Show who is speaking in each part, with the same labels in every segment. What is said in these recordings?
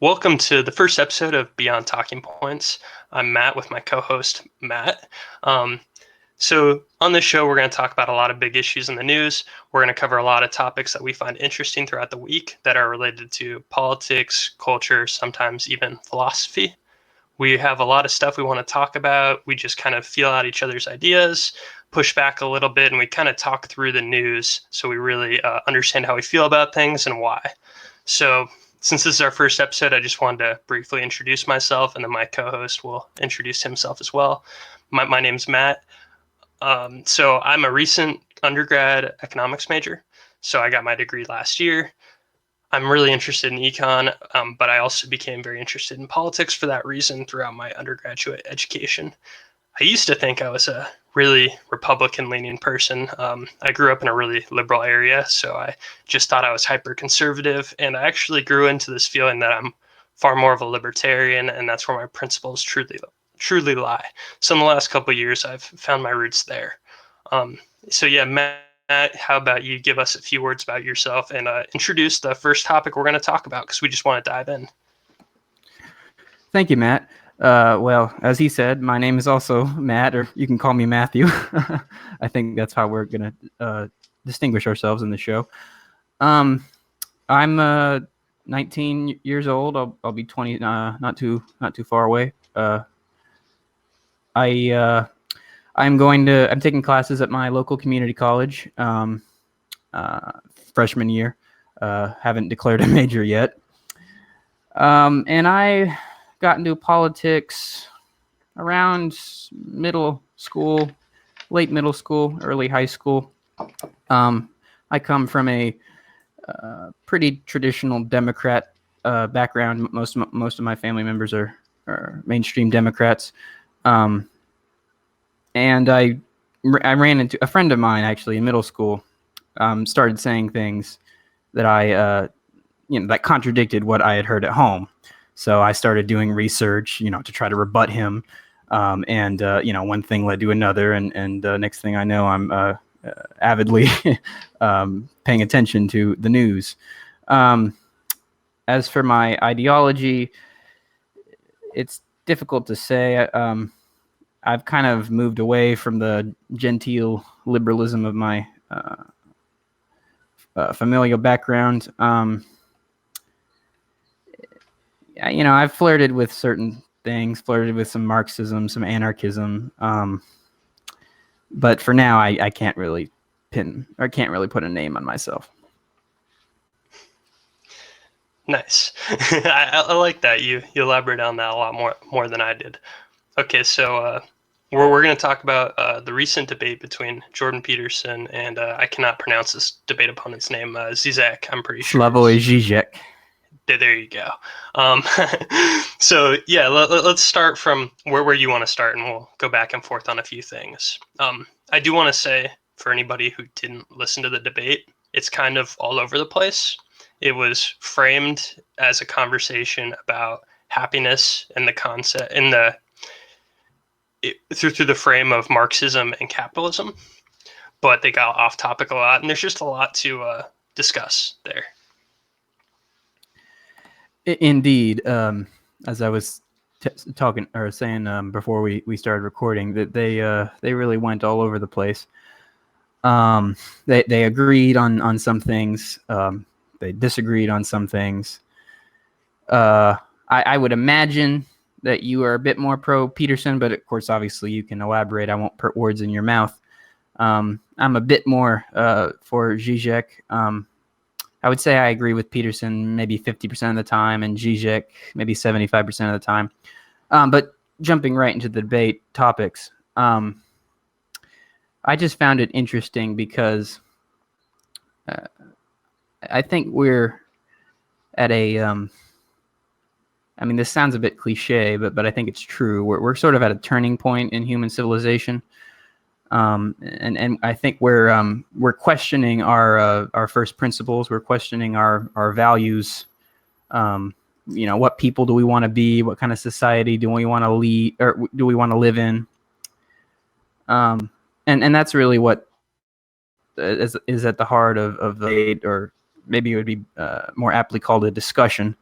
Speaker 1: Welcome to the first episode of Beyond Talking Points. I'm Matt with my co-host Matt. So on this show, we're going to talk about a lot of big issues in the news. We're going to cover a lot of topics that we find interesting throughout the week that are related to politics, culture, sometimes even philosophy. We have a lot of stuff we want to talk about. We just kind of feel out each other's ideas, push back a little bit, and we kind of talk through the news so we really understand how we feel about things and why. So since this is our first episode, I just wanted to briefly introduce myself, and then my co-host will introduce himself as well. My name's Matt. So I'm a recent undergrad economics major. So I got my degree last year. I'm really interested in econ, but I also became very interested in politics for that reason throughout my undergraduate education. I used to think I was a really Republican-leaning person. I grew up in a really liberal area, so I just thought I was hyper-conservative, and I actually grew into this feeling that I'm far more of a libertarian, and that's where my principles truly lie. So in the last couple of years, I've found my roots there. So yeah, Matt, how about you give us a few words about yourself and introduce the first topic we're going to talk about, because we just want to dive in.
Speaker 2: Thank you, Matt. Well, as he said, my name is also Matt, or you can call me Matthew. I think that's how we're going to distinguish ourselves in the show. I'm 19 years old. I'll be 20 not too far away. I'm taking classes at my local community college, freshman year. Haven't declared a major yet. And I got into politics around middle school, late middle school, early high school. I come from a pretty traditional Democrat background. Most of my family members are mainstream Democrats. And I ran into a friend of mine actually in middle school. Started saying things that that contradicted what I had heard at home. So I started doing research, to try to rebut him. And one thing led to another. And next thing I know, I'm avidly paying attention to the news. As for my ideology, it's difficult to say. I've kind of moved away from the genteel liberalism of my familial background. I've flirted with certain things, flirted with some Marxism, some anarchism. But for now, I can't really put a name on myself.
Speaker 1: Nice. I like that. You elaborate on that a lot more than I did. Okay, so we're going to talk about the recent debate between Jordan Peterson and I cannot pronounce this debate opponent's name, Zizek, I'm pretty sure.
Speaker 2: Slavoj Zizek.
Speaker 1: There you go. So yeah, let's start from where you want to start, and we'll go back and forth on a few things. I do want to say, for anybody who didn't listen to the debate, it's kind of all over the place. It was framed as a conversation about happiness and the concept through the frame of Marxism and capitalism, but they got off topic a lot, and there's just a lot to discuss there.
Speaker 2: Indeed, as I was talking or saying before we started recording, that they really went all over the place. They agreed on some things. They disagreed on some things. I would imagine that you are a bit more pro Peterson, but of course, obviously, you can elaborate. I won't put words in your mouth. I'm a bit more for Zizek. I would say I agree with Peterson maybe 50% of the time, and Zizek maybe 75% of the time. But jumping right into the debate topics, I just found it interesting because I think we're at a this sounds a bit cliche, but I think it's true. We're sort of at a turning point in human civilization. And I think we're questioning our first principles. We're questioning our values. What people do we want to be? What kind of society do we want to lead, or do we want to live in? And that's really what is at the heart of the debate, or maybe it would be more aptly called a discussion.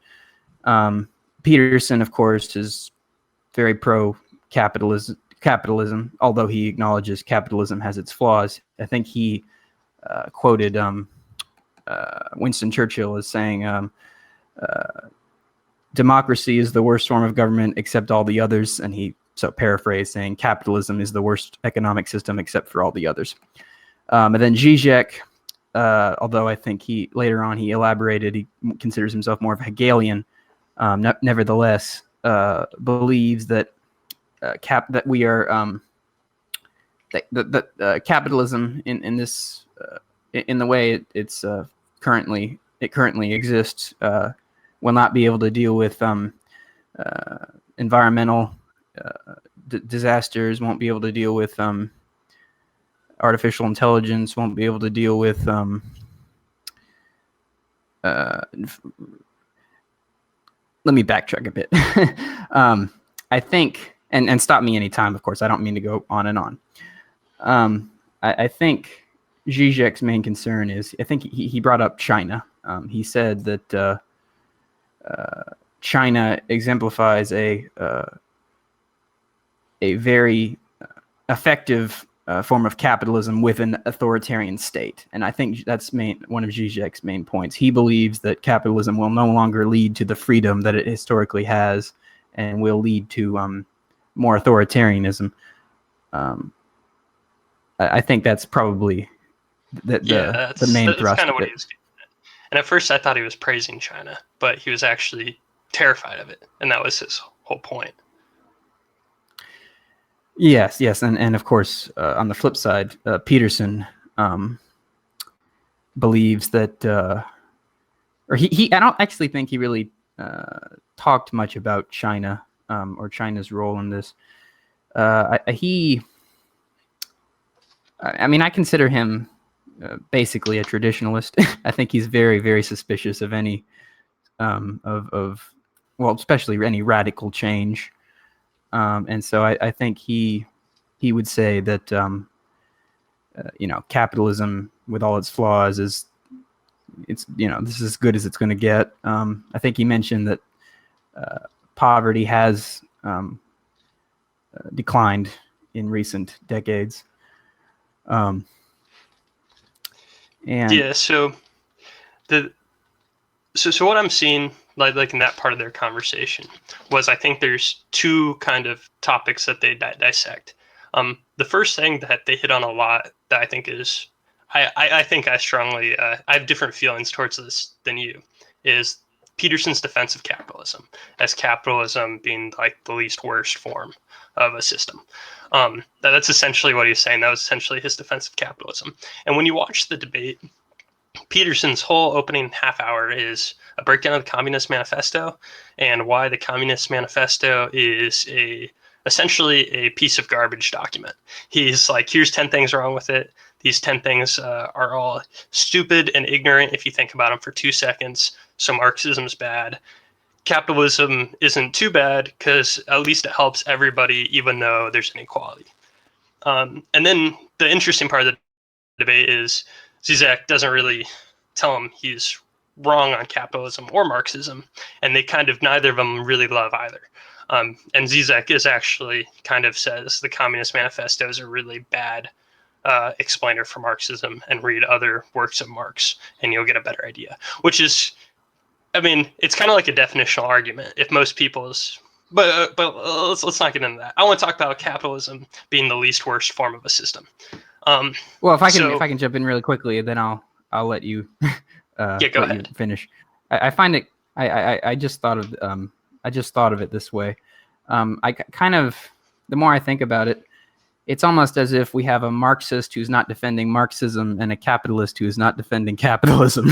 Speaker 2: Peterson, of course, is very pro-capitalism, although he acknowledges capitalism has its flaws. I think he quoted Winston Churchill as saying, democracy is the worst form of government except all the others, and he paraphrased saying capitalism is the worst economic system except for all the others. And then Zizek, although I think later on he elaborated, he considers himself more of a Hegelian, nevertheless believes that capitalism in this in the way it currently exists will not be able to deal with environmental disasters, won't be able to deal with artificial intelligence, won't be able to deal with let me backtrack a bit. I think, and stop me anytime, of course, I don't mean to go on and on. I think Zizek's main concern is, I think he brought up China. He said that China exemplifies a very effective form of capitalism with an authoritarian state. And I think that's one of Zizek's main points. He believes that capitalism will no longer lead to the freedom that it historically has and will lead to more authoritarianism. I think that's probably the main thrust.
Speaker 1: That's kind of what he was getting at. And at first I thought he was praising China, but he was actually terrified of it. And that was his whole point.
Speaker 2: Yes, and of course, on the flip side, Peterson believes that, or I don't actually think he really talked much about China or China's role in this. I mean, I consider him basically a traditionalist. I think he's very, very suspicious of any especially any radical change. And so I think he would say that capitalism with all its flaws this is as good as it's going to get. I think he mentioned that poverty has declined in recent decades. So
Speaker 1: what I'm seeing, like in that part of their conversation, was I think there's two kind of topics that they dissect. The first thing that they hit on a lot that I think is, I think I strongly, I have different feelings towards this than you, is Peterson's defense of capitalism, as capitalism being like the least worst form of a system. That's essentially what he's saying. That was essentially his defense of capitalism. And when you watch the debate, Peterson's whole opening half hour is a breakdown of the Communist Manifesto and why the Communist Manifesto is essentially a piece of garbage document. He's like, here's 10 things wrong with it. These 10 things are all stupid and ignorant if you think about them for 2 seconds. So Marxism's bad. Capitalism isn't too bad because at least it helps everybody, even though there's inequality. And then the interesting part of the debate is Zizek doesn't really tell him he's wrong on capitalism or Marxism, and they kind of, neither of them really love either. And Zizek is actually kind of says the Communist Manifesto is a really bad explainer for Marxism, and read other works of Marx and you'll get a better idea. Which is, I mean, it's kind of like a definitional argument. If most people's, but let's not get into that. I want to talk about capitalism being the least worst form of a system.
Speaker 2: Well, if I can jump in really quickly, then I'll let you
Speaker 1: go ahead.
Speaker 2: You finish. I find it. I just thought of it this way. I kind of, the more I think about it, it's almost as if we have a Marxist who's not defending Marxism and a capitalist who is not defending capitalism.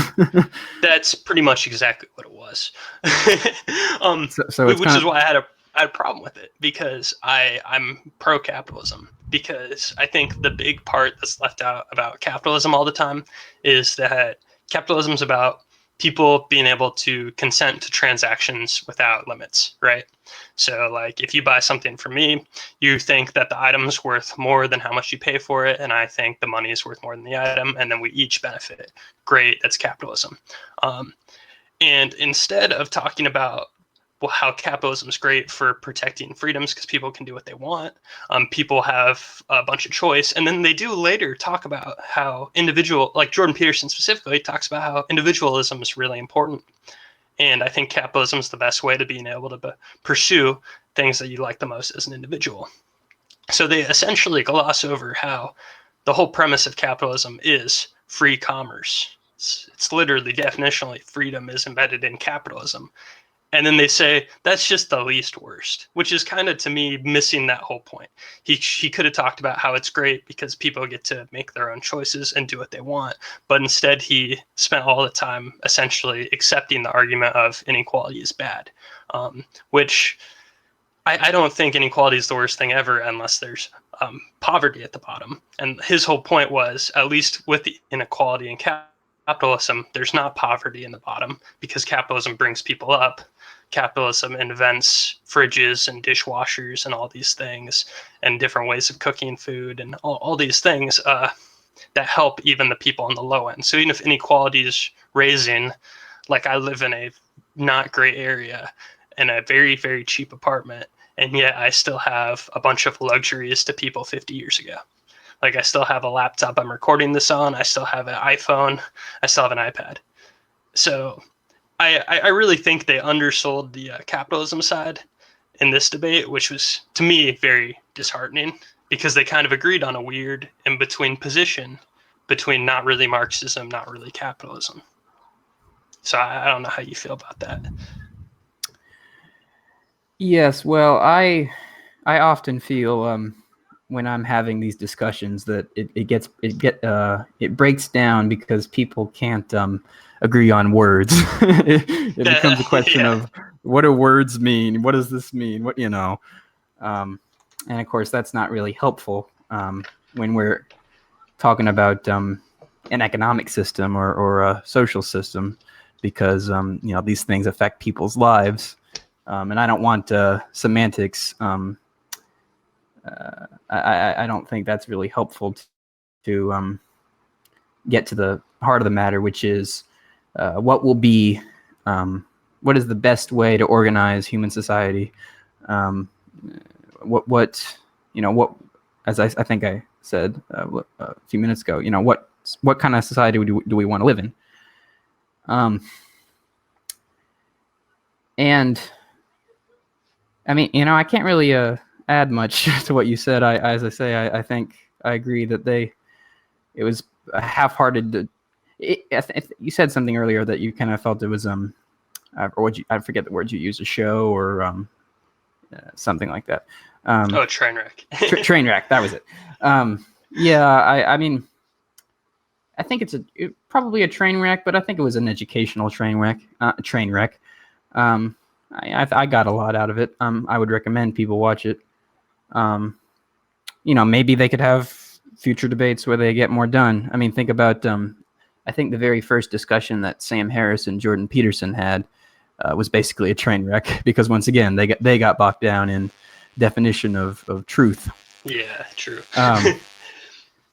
Speaker 1: That's pretty much exactly what it was. Which is why I had a problem with it, because I'm pro-capitalism, because I think the big part that's left out about capitalism all the time is that capitalism is about people being able to consent to transactions without limits, right? So like if you buy something from me, you think that the item's worth more than how much you pay for it, and I think the money is worth more than the item, and then we each benefit. Great, that's capitalism. And instead of talking about how capitalism is great for protecting freedoms because people can do what they want. People have a bunch of choice. And then they do later talk about how like Jordan Peterson specifically talks about how individualism is really important. And I think capitalism is the best way to being able to pursue things that you like the most as an individual. So they essentially gloss over how the whole premise of capitalism is free commerce. It's literally definitionally freedom is embedded in capitalism. And then they say that's just the least worst, which is kind of to me missing that whole point. He could have talked about how it's great because people get to make their own choices and do what they want, but instead he spent all the time essentially accepting the argument of inequality is bad, which I don't think inequality is the worst thing ever unless there's poverty at the bottom. And his whole point was, at least with the inequality in capitalism, there's not poverty in the bottom because capitalism brings people up. Capitalism invents fridges and dishwashers and all these things and different ways of cooking food and all these things that help even the people on the low end. So even if inequality is raising, like I live in a not great area in a very, very cheap apartment, and yet I still have a bunch of luxuries to people 50 years ago. Like I still have a laptop I'm recording this on. I still have an iPhone. I still have an iPad. So I really think they undersold the capitalism side in this debate, which was to me very disheartening because they kind of agreed on a weird in-between position between not really Marxism, not really capitalism. So I don't know how you feel about that.
Speaker 2: Yes, well, I often feel when I'm having these discussions that it breaks down because people can't agree on words. It becomes a question of what do words mean? What does this mean? What and of course that's not really helpful when we're talking about an economic system or a social system because these things affect people's lives. And I don't want semantics. I don't think that's really helpful to get to the heart of the matter, which is what will be, what is the best way to organize human society? What as I think I said a few minutes ago, what kind of society do we want to live in? And I mean, I can't really add much to what you said. As I say, I think I agree that it was a half-hearted. You said something earlier that you kind of felt it was or I forget the words you used, a show or something like that.
Speaker 1: Train wreck.
Speaker 2: Train wreck. That was it. Yeah, I mean, I think it's probably a train wreck, but I think it was an educational train wreck. I got a lot out of it. I would recommend people watch it. Maybe they could have future debates where they get more done. I mean, think about, I think the very first discussion that Sam Harris and Jordan Peterson had was basically a train wreck because once again, they got bogged down in definition of truth.
Speaker 1: Yeah, true.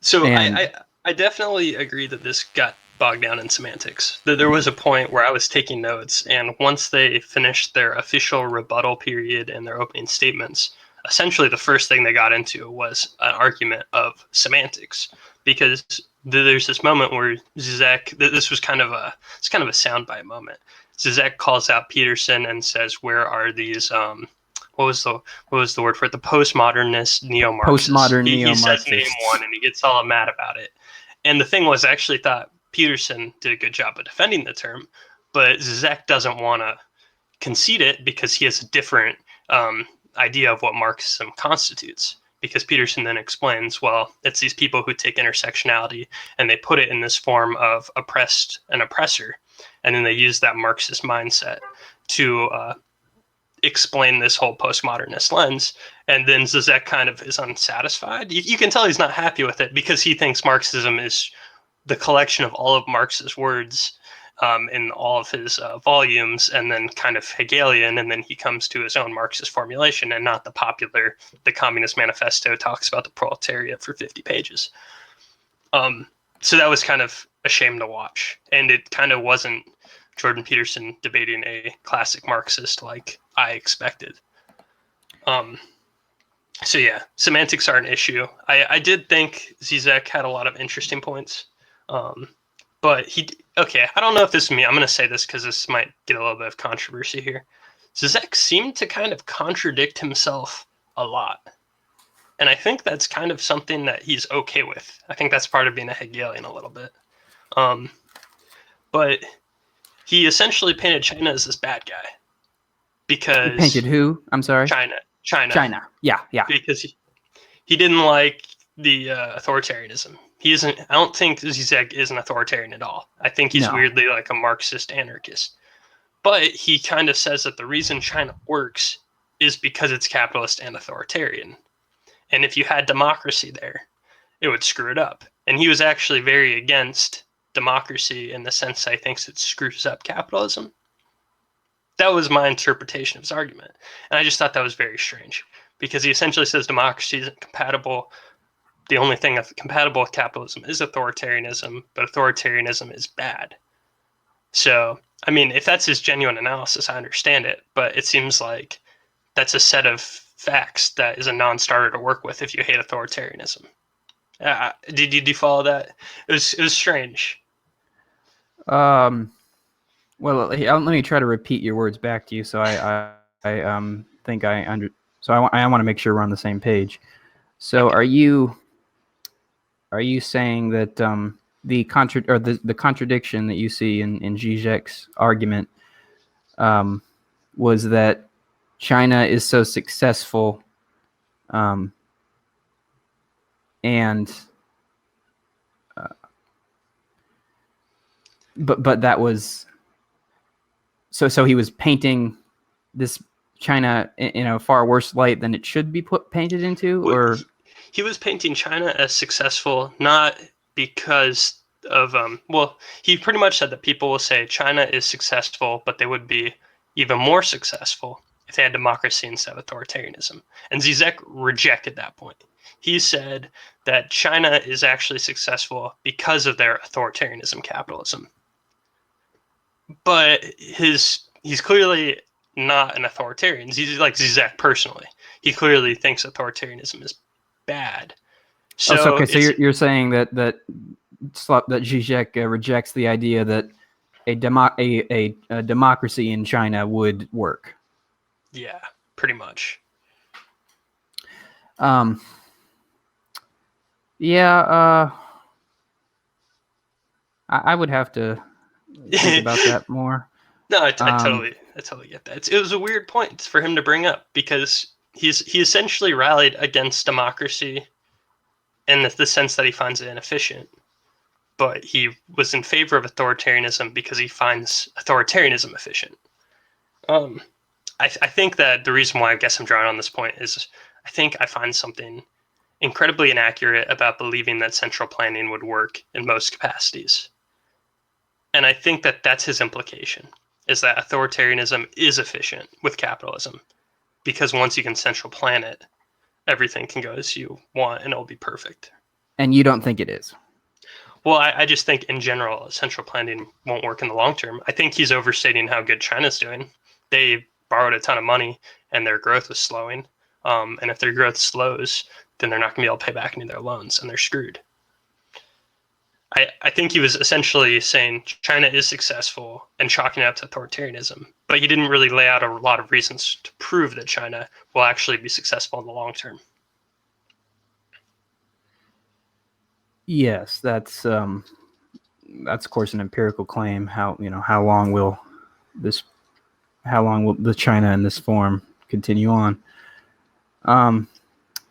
Speaker 1: So I definitely agree that this got bogged down in semantics. There was a point where I was taking notes, and once they finished their official rebuttal period and their opening statements, essentially the first thing they got into was an argument of semantics, because there's this moment where Zizek, this was kind of a soundbite moment. Zizek calls out Peterson and says, "Where are these?" What was the word for it? The postmodernist neo-Marxist.
Speaker 2: Postmodern
Speaker 1: he says
Speaker 2: neo-Marxist.
Speaker 1: name one, and he gets all mad about it. And the thing was, I actually thought Peterson did a good job of defending the term, but Zizek doesn't want to concede it because he has a different idea of what Marxism constitutes. Because Peterson then explains, well, it's these people who take intersectionality and they put it in this form of oppressed and oppressor, and then they use that Marxist mindset to explain this whole postmodernist lens. And then Zizek kind of is unsatisfied. You can tell he's not happy with it because he thinks Marxism is the collection of all of Marx's words in all of his volumes, and then kind of Hegelian, and then he comes to his own Marxist formulation and not the Communist Manifesto talks about the proletariat for 50 pages. So that was kind of a shame to watch, and it kind of wasn't Jordan Peterson debating a classic Marxist like I expected. So yeah, semantics are an issue. I did think Zizek had a lot of interesting points, but I don't know if this is me. I'm going to say this because this might get a little bit of controversy here. Zizek seemed to kind of contradict himself a lot. And I think that's kind of something that he's okay with. I think that's part of being a Hegelian a little bit. But he essentially painted China as this bad guy because
Speaker 2: he painted who? I'm sorry.
Speaker 1: China.
Speaker 2: Yeah.
Speaker 1: Because he didn't like the authoritarianism. He isn't. I don't think Zizek is an authoritarian at all. I think he's weirdly like a Marxist anarchist. But he kind of says that the reason China works is because it's capitalist and authoritarian. And if you had democracy there, it would screw it up. And he was actually very against democracy in the sense that he thinks it screws up capitalism. That was my interpretation of his argument. And I just thought that was very strange because he essentially says democracy isn't compatible. The only thing that's compatible with capitalism is authoritarianism, but authoritarianism is bad. So, I mean, if that's his genuine analysis, I understand it, but it seems like that's a set of facts that is a non-starter to work with if you hate authoritarianism. Did you follow that? It was strange.
Speaker 2: Well, let me try to repeat your words back to you. So I think So I want to make sure we're on the same page. So
Speaker 1: Okay.
Speaker 2: are you saying that the contradiction that you see in Zizek's argument was that China is so successful, and but that was so he was painting this China in a far worse light than it should be painted into, or
Speaker 1: he was painting China as successful not because of he pretty much said that people will say China is successful, but they would be even more successful if they had democracy instead of authoritarianism. And Zizek rejected that point. He said that China is actually successful because of their authoritarianism capitalism. But he's clearly not an authoritarian. He's like Zizek personally. He clearly thinks authoritarianism is bad. So
Speaker 2: you're saying that Zizek rejects the idea that a democracy in China would work.
Speaker 1: Yeah, pretty much.
Speaker 2: Yeah. I would have to think about that more.
Speaker 1: No, I totally get that. It was a weird point for him to bring up because he essentially rallied against democracy in the sense that he finds it inefficient, but he was in favor of authoritarianism because he finds authoritarianism efficient. I think that the reason why I guess I'm drawing on this point is I think I find something incredibly inaccurate about believing that central planning would work in most capacities. And I think that that's his implication, is that authoritarianism is efficient with capitalism because once you can central plan it, everything can go as you want and it'll be perfect.
Speaker 2: And you don't think it is?
Speaker 1: Well, I just think in general, central planning won't work in the long term. I think he's overstating how good China's doing. They borrowed a ton of money and their growth was slowing. And if their growth slows, then they're not going to be able to pay back any of their loans and they're screwed. I think he was essentially saying China is successful and chalking it up to authoritarianism, but he didn't really lay out a lot of reasons to prove that China will actually be successful in the long term.
Speaker 2: Yes, that's of course an empirical claim. How long will the China in this form continue on? I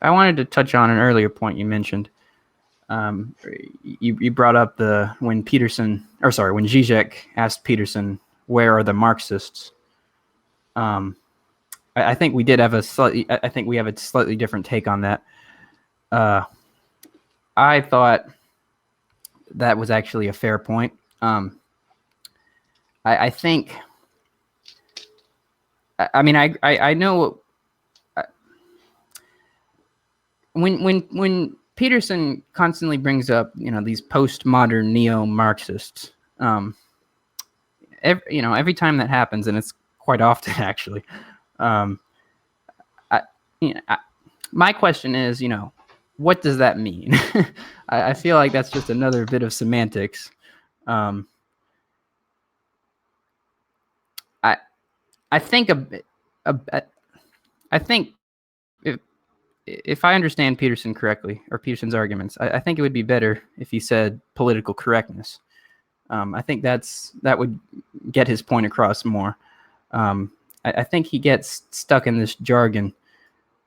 Speaker 2: wanted to touch on an earlier point you mentioned. You brought up when Zizek asked Peterson, "Where are the Marxists?" I think we have a slightly different take on that. I thought that was actually a fair point. I think. I mean, I know when Peterson constantly brings up these postmodern neo-Marxists, and every time that happens, and it's quite often actually. I, my question is, what does that mean? I feel like that's just another bit of semantics. I think I think if I understand Peterson correctly, or Peterson's arguments, I think it would be better if he said political correctness. I think that would get his point across more. I think he gets stuck in this jargon.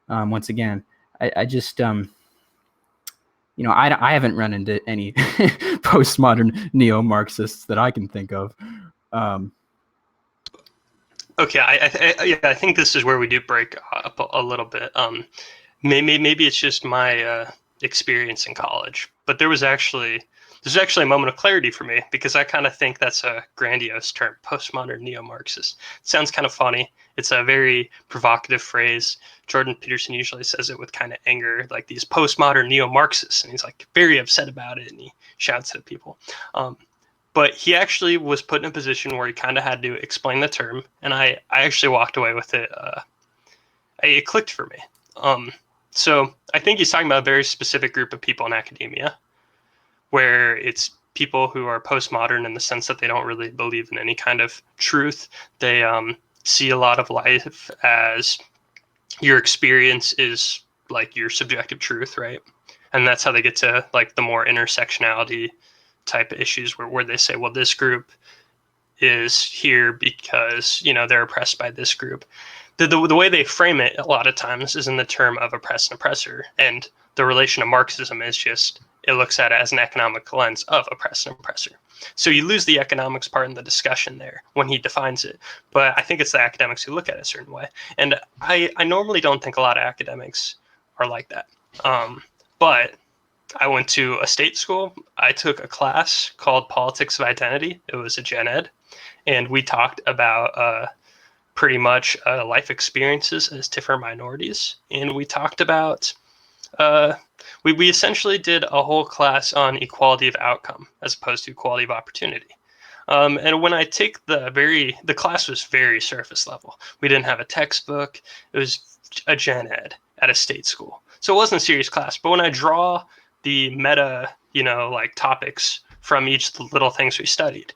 Speaker 2: Once again, I just I haven't run into any postmodern neo-Marxists that I can think of.
Speaker 1: Okay, I think this is where we do break up a little bit. Maybe it's just my experience in college, but there's actually a moment of clarity for me, because I kind of think that's a grandiose term, postmodern neo-Marxist. It sounds kind of funny. It's a very provocative phrase. Jordan Peterson usually says it with kind of anger, like these postmodern neo-Marxists, and he's like very upset about it, and he shouts at people. But he actually was put in a position where he kind of had to explain the term, and I actually walked away with it. It clicked for me. So I think he's talking about a very specific group of people in academia, where it's people who are postmodern in the sense that they don't really believe in any kind of truth. They see a lot of life as your experience is like your subjective truth, right? And that's how they get to like the more intersectionality type of issues where they say, well, this group is here because, they're oppressed by this group. The way they frame it a lot of times is in the term of oppressed and oppressor. And the relation of Marxism is just, it looks at it as an economic lens of oppressed and oppressor. So you lose the economics part in the discussion there when he defines it. But I think it's the academics who look at it a certain way. And I normally don't think a lot of academics are like that. But I went to a state school. I took a class called Politics of Identity. It was a gen ed. And we talked about pretty much life experiences as different minorities. And we talked about, we essentially did a whole class on equality of outcome as opposed to equality of opportunity. And when I take the class was very surface level. We didn't have a textbook. It was a gen ed at a state school. So it wasn't a serious class. But when I draw the meta, like topics from each of the little things we studied,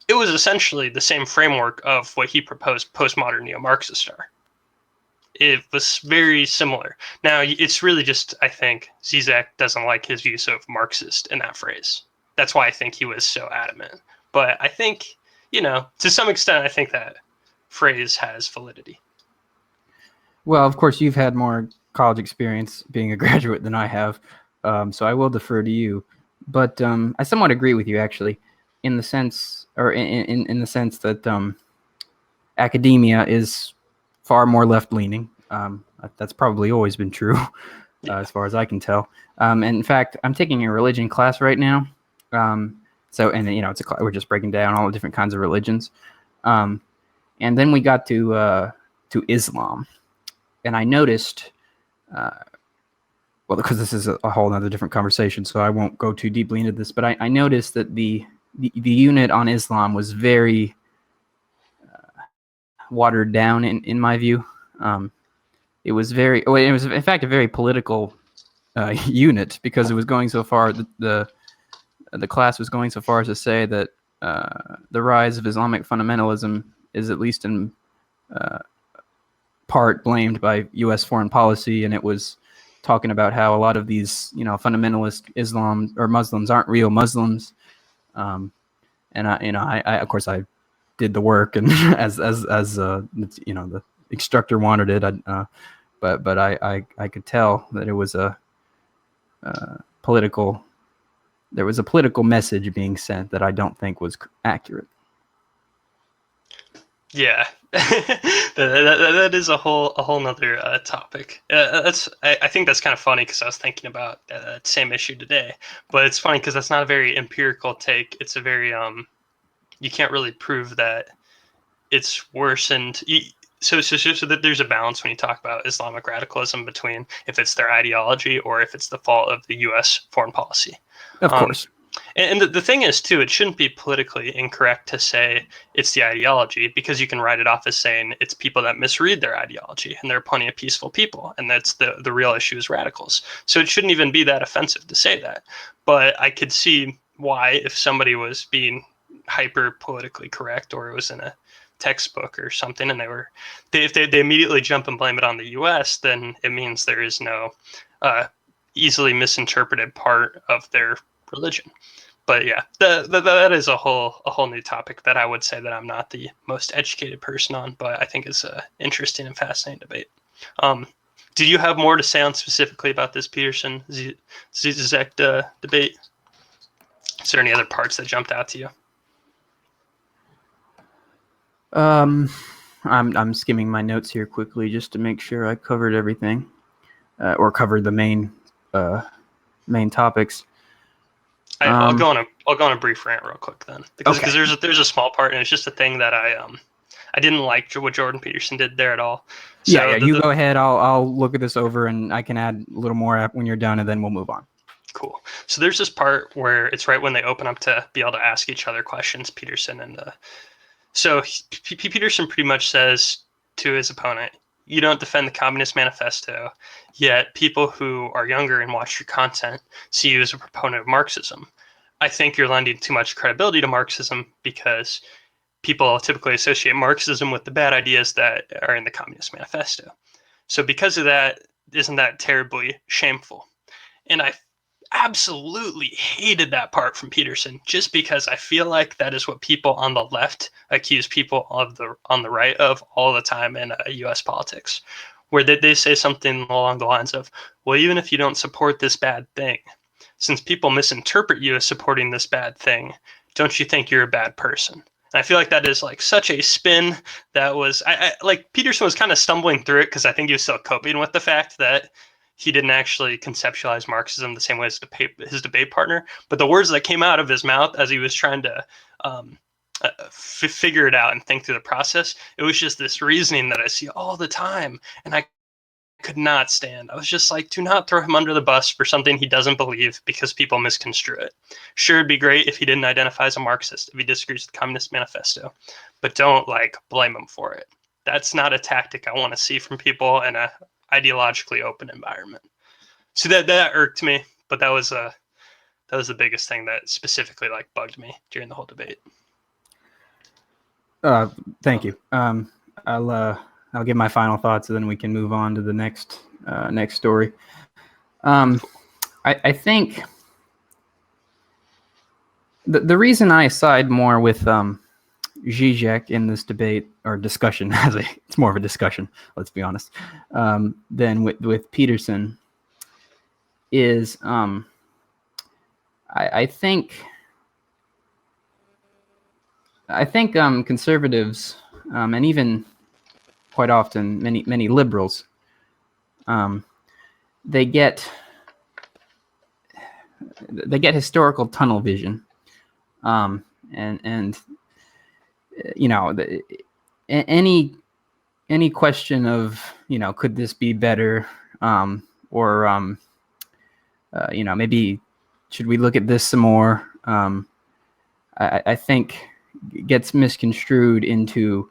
Speaker 1: it was essentially the same framework of what he proposed postmodern neo-Marxists are. It was very similar. Now, it's really just, I think, Zizek doesn't like his use of Marxist in that phrase. That's why I think he was so adamant. But I think, to some extent, I think that phrase has validity.
Speaker 2: Well, of course, you've had more college experience being a graduate than I have, so I will defer to you. But I somewhat agree with you, actually, in the sense, or in the sense that academia is far more left-leaning. That's probably always been true, as far as I can tell. And in fact, I'm taking a religion class right now. We're just breaking down all the different kinds of religions. And then we got to Islam, and I noticed, well, because this is a whole other different conversation, so I won't go too deeply into this. But I noticed that the unit on Islam was very watered down in my view. It was in fact a very political unit, because it was going so far. The class was going so far as to say that the rise of Islamic fundamentalism is at least in part blamed by U.S. foreign policy, and it was talking about how a lot of these, fundamentalist Islam or Muslims aren't real Muslims. And I of course I did the work, and as the instructor wanted it, but I could tell that it was a political. There was a political message being sent that I don't think was accurate.
Speaker 1: Yeah, that is a whole nother topic. I think that's kind of funny, because I was thinking about that same issue today. But it's funny because that's not a very empirical take. It's a very you can't really prove that it's worsened. So that there's a balance when you talk about Islamic radicalism between if it's their ideology or if it's the fault of the U.S. foreign policy.
Speaker 2: Of course.
Speaker 1: And the thing is, too, it shouldn't be politically incorrect to say it's the ideology, because you can write it off as saying it's people that misread their ideology, and there are plenty of peaceful people, and that's the real issue is radicals. So it shouldn't even be that offensive to say that. But I could see why, if somebody was being hyper politically correct, or it was in a textbook or something, and if they immediately jump and blame it on the U.S., then it means there is no easily misinterpreted part of their religion. But yeah, that is a whole new topic that I would say that I'm not the most educated person on, but I think it's a interesting and fascinating debate. Did you have more to say on specifically about this Peterson Zizek debate? Is there any other parts that jumped out to you?
Speaker 2: I'm skimming my notes here quickly just to make sure I covered everything, or covered the main topics.
Speaker 1: I'll go on a brief rant real quick then, because there's a small part, and it's just a thing that I didn't like what Jordan Peterson did there at all.
Speaker 2: So you go ahead. I'll look at this over, and I can add a little more when you're done, and then we'll move on.
Speaker 1: Cool. So there's this part where it's right when they open up to be able to ask each other questions, Peterson and so Peterson pretty much says to his opponent, "You don't defend the Communist Manifesto, yet people who are younger and watch your content see you as a proponent of Marxism. I think you're lending too much credibility to Marxism because people typically associate Marxism with the bad ideas that are in the Communist Manifesto. So because of that, isn't that terribly shameful?" And I absolutely hated that part from Peterson, just because I feel like that is what people on the left accuse people on the right of all the time in U.S. politics, where they say something along the lines of, well, even if you don't support this bad thing, since people misinterpret you as supporting this bad thing, don't you think you're a bad person? And I feel like that is like such a spin that was, I like Peterson was kind of stumbling through it, because I think he was still coping with the fact that he didn't actually conceptualize Marxism the same way as his debate partner. But the words that came out of his mouth as he was trying to figure it out and think through the process, it was just this reasoning that I see all the time. And I could not stand. I was just like, do not throw him under the bus for something he doesn't believe because people misconstrue it. Sure, it'd be great if he didn't identify as a Marxist, if he disagrees with the Communist Manifesto, but don't blame him for it. That's not a tactic I want to see from people in a ideologically open environment. So that irked me, but that was the biggest thing that specifically bugged me during the whole debate.
Speaker 2: Thank you. I'll give my final thoughts, and then we can move on to the next story. I think the reason I side more with Zizek in this debate or discussion, it's more of a discussion, let's be honest, than with Peterson is I think conservatives and even quite often many liberals they get historical tunnel vision, and you know, any question of, could this be better, or maybe should we look at this some more, I think gets misconstrued into,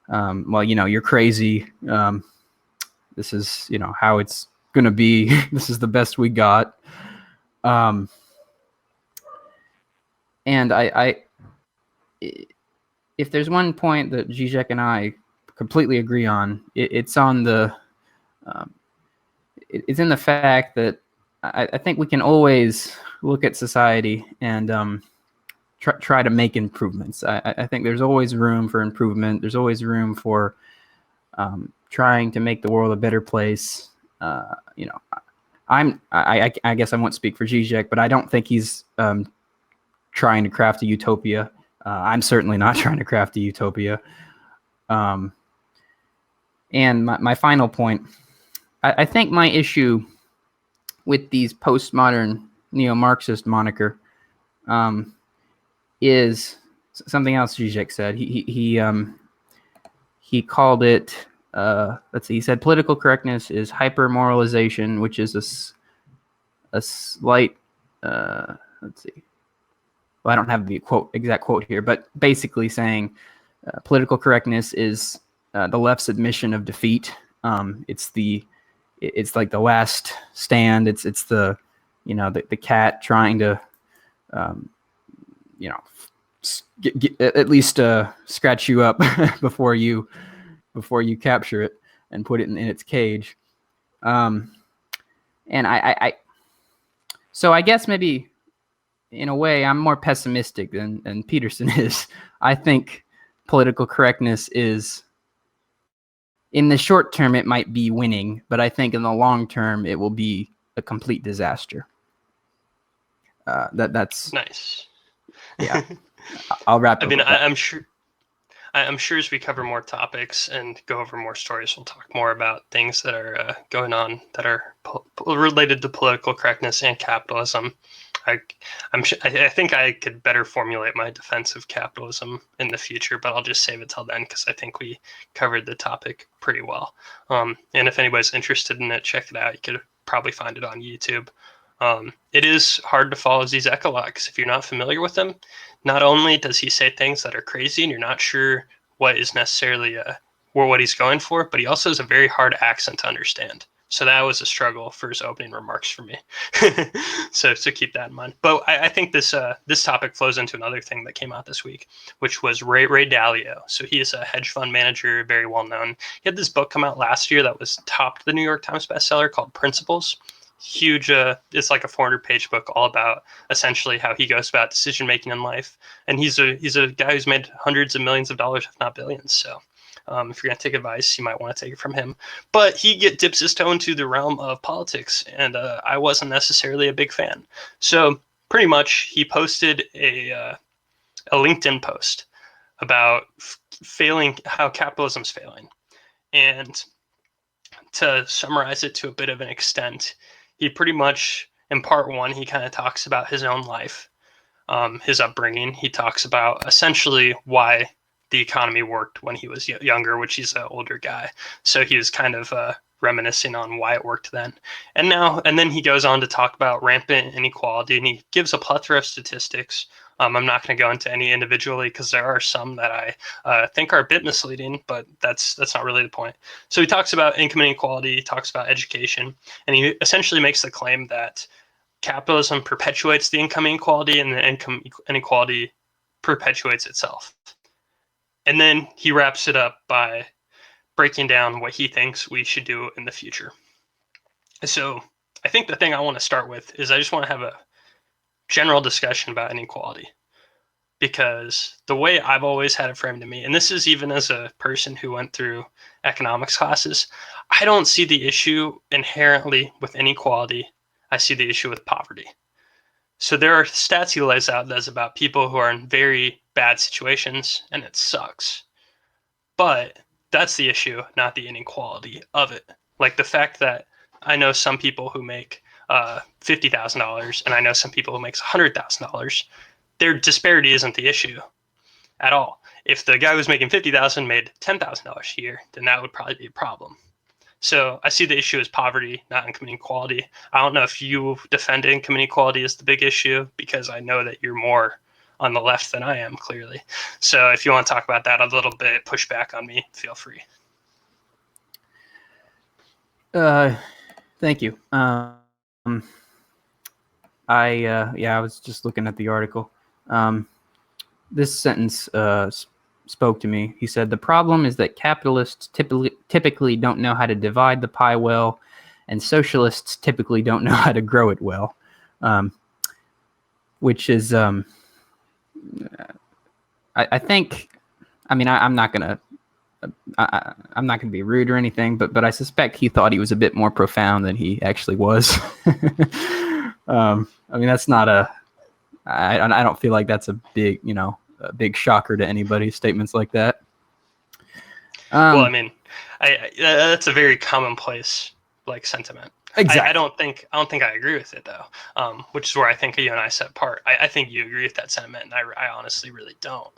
Speaker 2: well, you're crazy, this is how it's gonna be, this is the best we got, and I if there's one point that Zizek and I completely agree on, it's on it's in the fact that I think we can always look at society and try to make improvements. I think there's always room for improvement. There's always room for trying to make the world a better place. I guess I won't speak for Zizek, but I don't think he's trying to craft a utopia. I'm certainly not trying to craft a utopia. And my final point, I think my issue with these postmodern neo-Marxist moniker is something else Zizek said. He called it, he said political correctness is hyper-moralization, which is a slight, well, I don't have the exact quote here, but basically saying political correctness is the left's admission of defeat. It's like the last stand. It's the the cat trying to at least scratch you up before you capture it and put it in its cage. And so I guess maybe in a way I'm more pessimistic than Peterson is. I think political correctness is, in the short term, it might be winning, but I think in the long term it will be a complete disaster. That's
Speaker 1: nice.
Speaker 2: Yeah. I'll wrap
Speaker 1: I
Speaker 2: up
Speaker 1: mean,
Speaker 2: with that.
Speaker 1: I'm sure as we cover more topics and go over more stories, we'll talk more about things that are going on that are related to political correctness and capitalism. I think I could better formulate my defense of capitalism in the future, but I'll just save it till then because I think we covered the topic pretty well. And if anybody's interested in it, check it out. You could probably find it on YouTube. It is hard to follow Zizek a lot because if you're not familiar with him, not only does he say things that are crazy and you're not sure what is necessarily or what he's going for, but he also has a very hard accent to understand. So that was a struggle for his opening remarks for me. so keep that in mind. But I think this topic flows into another thing that came out this week, which was Ray Dalio. So he is a hedge fund manager, very well known. He had this book come out last year that was topped the New York Times bestseller called Principles. Huge, it's like a 400-page book all about essentially how he goes about decision making in life. And he's a guy who's made hundreds of millions of dollars, if not billions. So if you're going to take advice, you might want to take it from him. But he dips his toe into the realm of politics, and I wasn't necessarily a big fan. So pretty much he posted a LinkedIn post about how capitalism's failing. And to summarize it to a bit of an extent, he pretty much, in part one, he kind of talks about his own life, his upbringing. He talks about essentially why the economy worked when he was younger, which he's an older guy. So he was kind of reminiscing on why it worked then. And then he goes on to talk about rampant inequality, and he gives a plethora of statistics. I'm not going to go into any individually because there are some that I think are a bit misleading, but that's not really the point. So he talks about income inequality, he talks about education, and he essentially makes the claim that capitalism perpetuates the income inequality and the income inequality perpetuates itself. And then he wraps it up by breaking down what he thinks we should do in the future. So I think the thing I want to start with is I just want to have a general discussion about inequality, because the way I've always had it framed to me, and this is even as a person who went through economics classes, I don't see the issue inherently with inequality. I see the issue with poverty. So there are stats he lays out that's about people who are in very bad situations, and it sucks. But that's the issue, not the inequality of it. Like the fact that I know some people who make $50,000 and I know some people who makes $100,000. Their disparity isn't the issue at all. If the guy who's making $50,000 made $10,000 a year, then that would probably be a problem. So I see the issue as poverty, not income inequality. I don't know if you defend income inequality as the big issue, because I know that you're more on the left than I am, clearly. So if you want to talk about that a little bit, push back on me, feel free.
Speaker 2: Thank you. I was just looking at the article. This sentence spoke to me. He said, "The problem is that capitalists typically don't know how to divide the pie well, and socialists typically don't know how to grow it well," which is, I think, I mean, I'm not gonna be rude or anything, but I suspect he thought he was a bit more profound than he actually was. I mean, that's not I don't feel like that's a big shocker to anybody, statements like that.
Speaker 1: Well, I mean, that's a very commonplace sentiment.
Speaker 2: Exactly.
Speaker 1: I don't think I agree with it though, which is where I think you and I set apart. I think you agree with that sentiment, and I honestly really don't.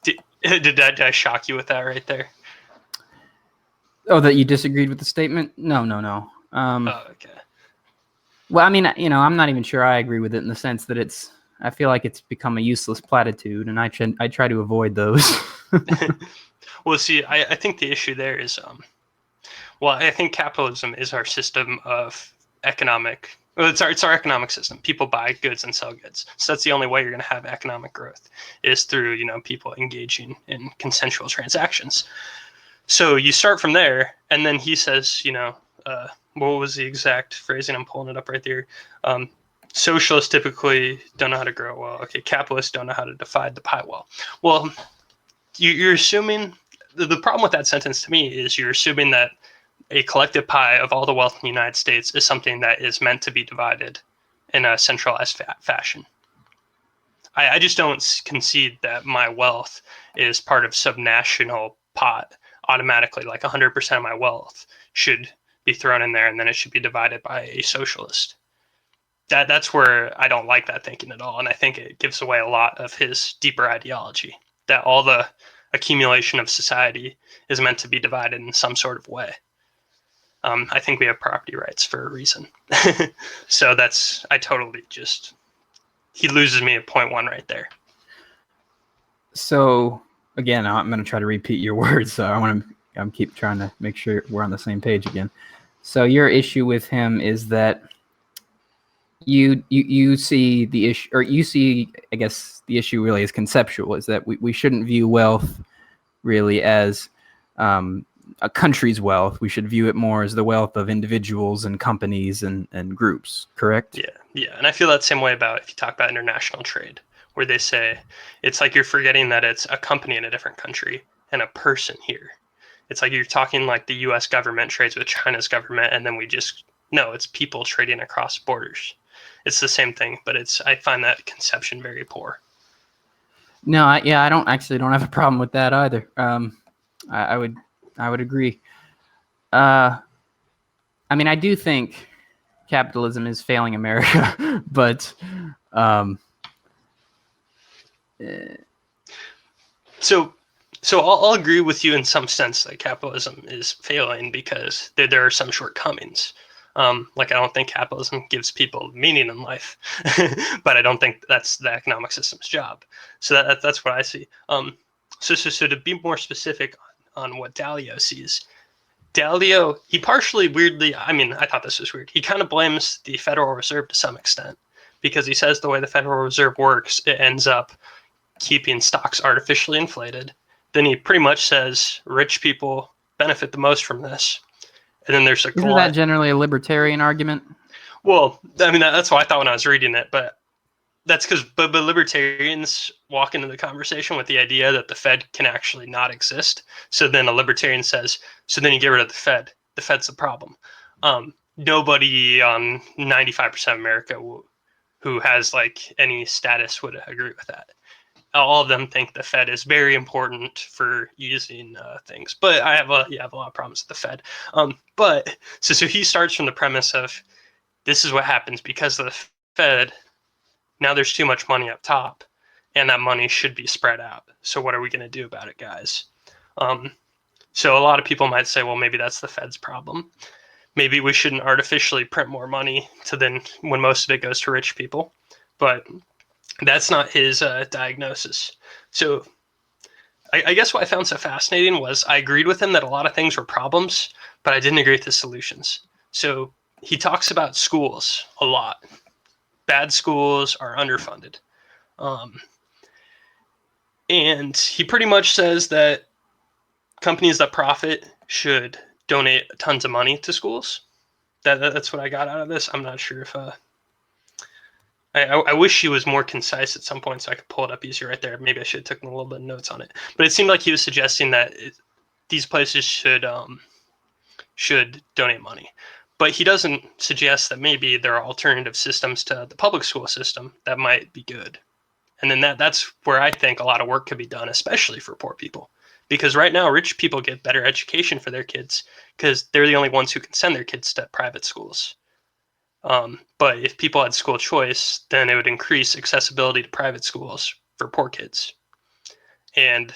Speaker 1: Did I shock you with that right there?
Speaker 2: Oh, that you disagreed with the statement? No.
Speaker 1: Oh, okay.
Speaker 2: Well, I mean, I'm not even sure I agree with it in the sense that I feel like it's become a useless platitude, and I try to avoid those.
Speaker 1: Well, see, I think the issue there is, well, I think capitalism is our system of economic. Well, it's our economic system. People buy goods and sell goods. So that's the only way you're going to have economic growth is through people engaging in consensual transactions. So you start from there, and then he says, what was the exact phrasing? I'm pulling it up right there. Um, Socialists typically don't know how to grow well. Okay, capitalists don't know how to divide the pie well. Well, you're assuming the problem with that sentence to me is you're assuming that a collective pie of all the wealth in the United States is something that is meant to be divided in a centralized fashion. I just don't concede that my wealth is part of subnational pot automatically. Like 100% of my wealth should be thrown in there, and then it should be divided by a socialist. That's where I don't like that thinking at all, and I think it gives away a lot of his deeper ideology. That all the accumulation of society is meant to be divided in some sort of way. I think we have property rights for a reason. So I totally just, he loses me at point one right there.
Speaker 2: So again, I'm going to try to repeat your words. So I'm keep trying to make sure we're on the same page again. So your issue with him is that you see the issue, or you see, I guess the issue really is conceptual, is that we shouldn't view wealth really as a country's wealth. We should view it more as the wealth of individuals and companies and groups, correct?
Speaker 1: Yeah. And I feel that same way about if you talk about international trade, where they say it's like you're forgetting that it's a company in a different country and a person here. It's like you're talking like the US government trades with China's government, and then no, it's people trading across borders. It's the same thing, but I find that conception very poor.
Speaker 2: No, I don't have a problem with that either. I would agree. I mean, I do think capitalism is failing America, but
Speaker 1: so I'll agree with you in some sense that capitalism is failing because there are some shortcomings. Like I don't think capitalism gives people meaning in life, but I don't think that's the economic system's job. So that's what I see. So to be more specific on what Dalio sees, Dalio, he partially weirdly, I mean, I thought this was weird. He kind of blames the Federal Reserve to some extent because he says the way the Federal Reserve works, it ends up keeping stocks artificially inflated. Then he pretty much says rich people benefit the most from this. And then there's a
Speaker 2: isn't that generally a libertarian argument?
Speaker 1: Well, I mean, that's what I thought when I was reading it, but that's because but libertarians walk into the conversation with the idea that the Fed can actually not exist. So then a libertarian says, so then you get rid of the Fed. The Fed's the problem. Nobody on 95% of America who has like any status would agree with that. All of them think the Fed is very important for using things, but I have a lot of problems with the Fed. But so he starts from the premise of this is what happens because of the Fed. Now there's too much money up top, and that money should be spread out. So what are we going to do about it, guys? So a lot of people might say, well, maybe that's the Fed's problem. Maybe we shouldn't artificially print more money when most of it goes to rich people. But that's not his diagnosis. So I guess what I found so fascinating was I agreed with him that a lot of things were problems, but I didn't agree with the solutions. So he talks about schools a lot. Bad schools are underfunded. And he pretty much says that companies that profit should donate tons of money to schools. That's what I got out of this. I'm not sure if... I wish he was more concise at some point so I could pull it up easier right there. Maybe I should have taken a little bit of notes on it. But it seemed like he was suggesting that these places should donate money. But he doesn't suggest that maybe there are alternative systems to the public school system that might be good. And then that's where I think a lot of work could be done, especially for poor people. Because right now, rich people get better education for their kids because they're the only ones who can send their kids to private schools. But if people had school choice, then it would increase accessibility to private schools for poor kids. And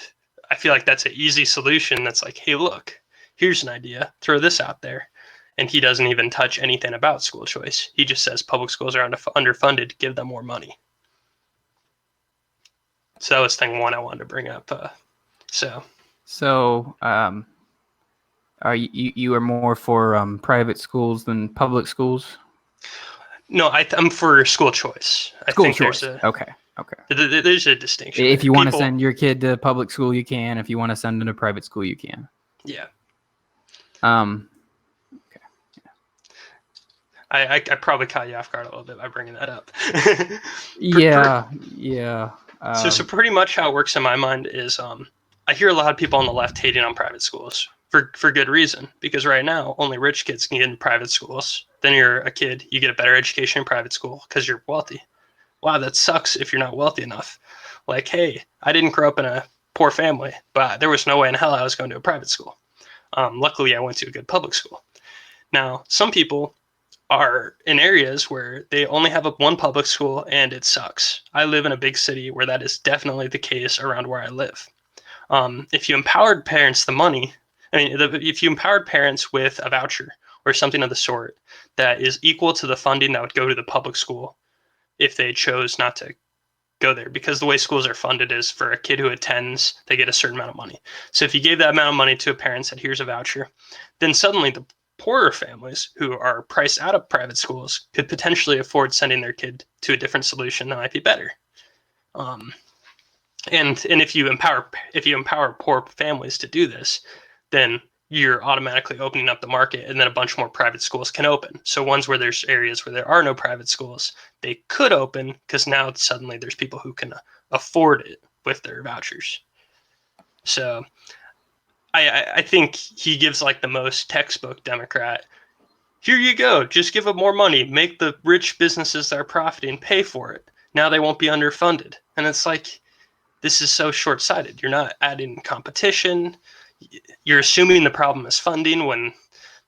Speaker 1: I feel like that's an easy solution. That's like, hey, look, here's an idea. Throw this out there. And he doesn't even touch anything about school choice. He just says public schools are underfunded, give them more money. So that was thing one I wanted to bring up.
Speaker 2: So, are you are more for private schools than public schools?
Speaker 1: No, I'm for school choice. I
Speaker 2: School
Speaker 1: think
Speaker 2: choice. Okay.
Speaker 1: there's a distinction.
Speaker 2: If
Speaker 1: there.
Speaker 2: you want to send your kid to public school, you can. If you want to send them to private school, you can.
Speaker 1: Yeah.
Speaker 2: Okay.
Speaker 1: I probably caught you off guard a little bit by bringing that up.
Speaker 2: Yeah.
Speaker 1: So pretty much how it works in my mind is I hear a lot of people on the left hating on private schools for good reason, because right now only rich kids can get in private schools. Then you're a kid, you get a better education in private school because you're wealthy. Wow, that sucks if you're not wealthy enough. Like, hey, I didn't grow up in a poor family, but there was no way in hell I was going to a private school. Luckily, I went to a good public school. Now, some people are in areas where they only have one public school and it sucks. I live in a big city where that is definitely the case around where I live. If you empowered parents if you empowered parents with a voucher or something of the sort that is equal to the funding that would go to the public school if they chose not to go there, because the way schools are funded is for a kid who attends, they get a certain amount of money. So if you gave that amount of money to a parent and said, here's a voucher, then suddenly the poorer families who are priced out of private schools could potentially afford sending their kid to a different solution that might be better. And if you empower poor families to do this, then you're automatically opening up the market, and then a bunch more private schools can open. So ones where there's areas where there are no private schools, they could open because now suddenly there's people who can afford it with their vouchers. So I think he gives like the most textbook Democrat. Here you go, just give them more money, make the rich businesses that are profiting pay for it. Now they won't be underfunded. And it's like, this is so short-sighted. You're not adding competition. You're assuming the problem is funding when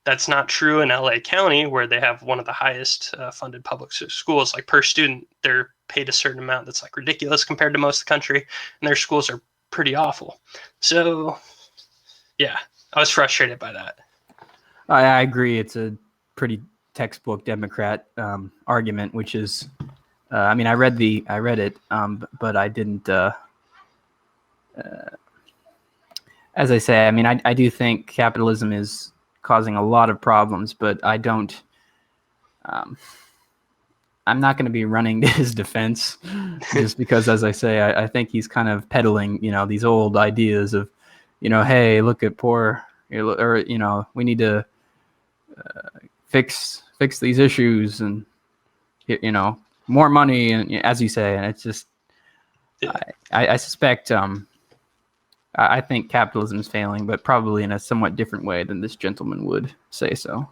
Speaker 1: that's not true in LA County, where they have one of the highest funded public schools. Like per student, they're paid a certain amount that's like ridiculous compared to most of the country, and their schools are pretty awful. So, yeah, I was frustrated by that.
Speaker 2: I agree. It's a pretty textbook Democrat argument, which is, I read it, but I didn't. As I say, I do think capitalism is causing a lot of problems, but I don't. I'm not going to be running to his defense, just because, as I say, I think he's kind of peddling, these old ideas of, hey, look at poor, or we need to fix these issues, and more money, and as you say, and it's just, yeah. I suspect. I think capitalism is failing, but probably in a somewhat different way than this gentleman would say so.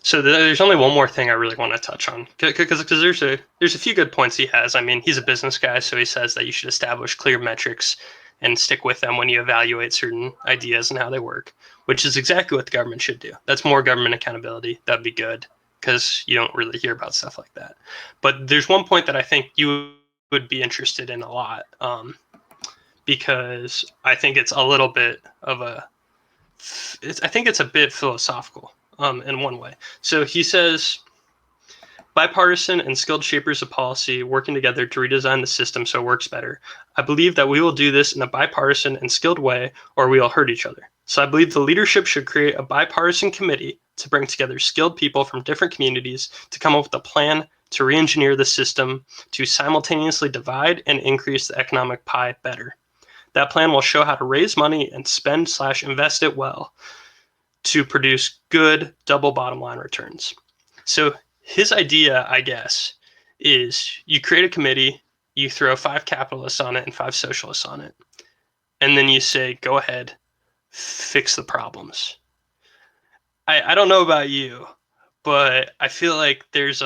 Speaker 1: So there's only one more thing I really want to touch on, because there's a few good points he has. I mean, he's a business guy, so he says that you should establish clear metrics and stick with them when you evaluate certain ideas and how they work, which is exactly what the government should do. That's more government accountability. That'd be good, because you don't really hear about stuff like that. But there's one point that I think you would be interested in a lot, because I think it's a little bit of I think it's a bit philosophical in one way. So he says, bipartisan and skilled shapers of policy working together to redesign the system so it works better. I believe that we will do this in a bipartisan and skilled way, or we will hurt each other. So I believe the leadership should create a bipartisan committee to bring together skilled people from different communities to come up with a plan to re-engineer the system to simultaneously divide and increase the economic pie better. That plan will show how to raise money and spend/invest it well to produce good double bottom line returns. So his idea, I guess, is you create a committee, you throw 5 capitalists on it and 5 socialists on it, and then you say, go ahead, fix the problems. I don't know about you, but I feel like that's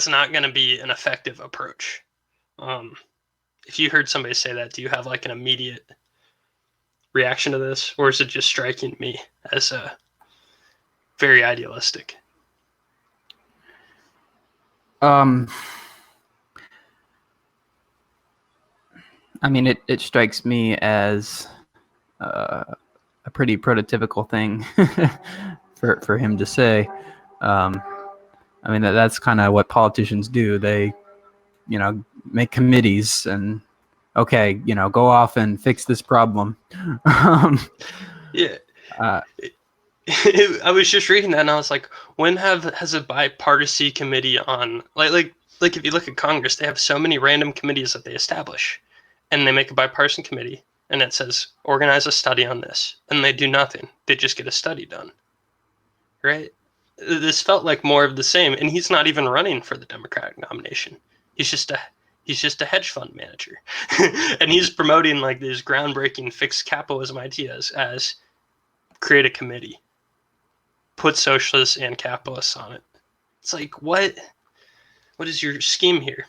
Speaker 1: not going to be an effective approach. If you heard somebody say that, do you have like an immediate reaction to this, or is it just striking me as very idealistic?
Speaker 2: It strikes me as a pretty prototypical thing for him to say. I mean, that's kind of what politicians do. They, make committees and, okay, go off and fix this problem.
Speaker 1: Yeah.
Speaker 2: uh,
Speaker 1: I was just reading that and I was like, when has a bipartisan committee on like if you look at Congress, they have so many random committees that they establish, and they make a bipartisan committee, and it says organize a study on this, and they do nothing. They just get a study done, right? This felt like more of the same, and he's not even running for the Democratic nomination. He's just a hedge fund manager, and he's promoting like these groundbreaking fixed capitalism ideas as create a committee, put socialists and capitalists on it. It's like, what is your scheme here?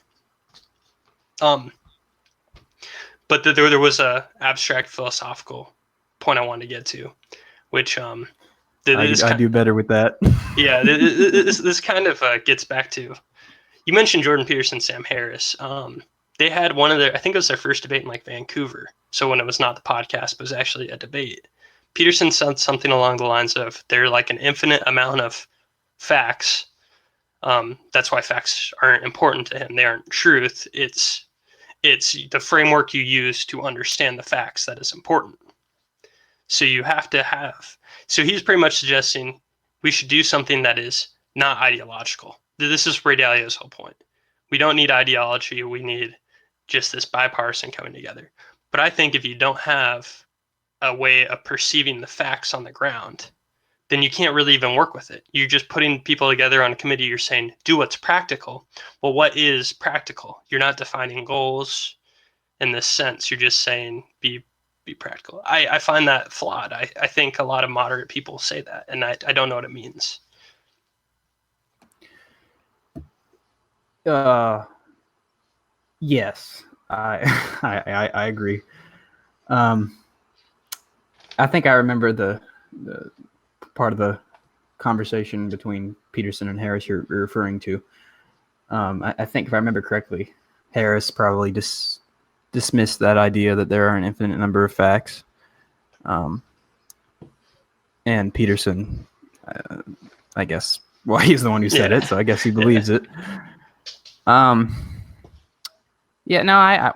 Speaker 1: But there was a abstract philosophical point I wanted to get to, which
Speaker 2: I do better with that.
Speaker 1: Yeah, this kind of gets back to, you mentioned Jordan Peterson, Sam Harris. They had one of their, I think it was their first debate in like Vancouver. So when it was not the podcast, but it was actually a debate. Peterson said something along the lines of, they're like an infinite amount of facts. That's why facts aren't important to him. They aren't truth. It's the framework you use to understand the facts that is important. So you have to have. So he's pretty much suggesting we should do something that is not ideological. This is Ray Dalio's whole point. We don't need ideology. We need just this bipartisan coming together. But I think if you don't have a way of perceiving the facts on the ground, then you can't really even work with it. You're just putting people together on a committee. You're saying, do what's practical. Well, what is practical? You're not defining goals in this sense. You're just saying, be practical. I find that flawed. I think a lot of moderate people say that, and I don't know what it means.
Speaker 2: Yes, I agree. I think I remember the part of the conversation between Peterson and Harris you're referring to. I think if I remember correctly, Harris probably dismissed that idea that there are an infinite number of facts. And Peterson, I guess, well, he's the one who said it, so I guess he believes it. Yeah, no, I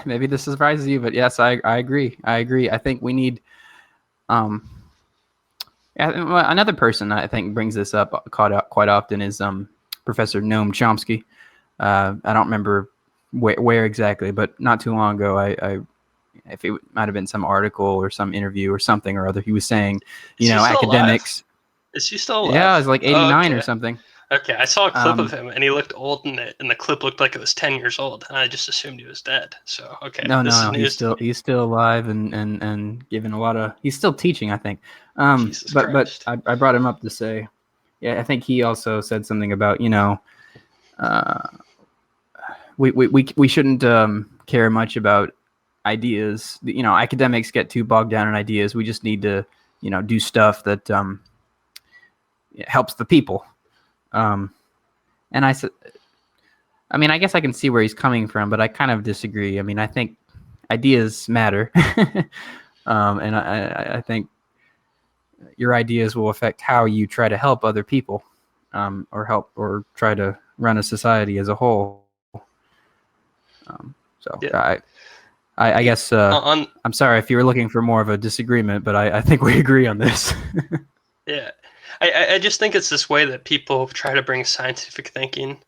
Speaker 2: maybe this surprises you, but yes, I agree. I think we need. Another person I think brings this up quite often is Professor Noam Chomsky. I don't remember where exactly, but not too long ago, if it might have been some article or some interview or something or other, he was saying, academics.
Speaker 1: Alive? Is he still alive?
Speaker 2: Yeah, it was like 89 or something.
Speaker 1: Okay, I saw a clip of him, and he looked old, and the clip looked like it was 10 years old, and I just assumed he was dead. So, okay.
Speaker 2: No, he's still alive and giving a lot of. He's still teaching, I think. But I brought him up to say, yeah, I think he also said something about we shouldn't care much about ideas. Academics get too bogged down in ideas. We just need to do stuff that helps the people. And I said, I mean, I guess I can see where he's coming from, but I kind of disagree. I mean, I think ideas matter. And I think your ideas will affect how you try to help other people, or try to run a society as a whole. I guess I'm sorry if you were looking for more of a disagreement, but I think we agree on this.
Speaker 1: Yeah. I just think it's this way that people try to bring scientific thinking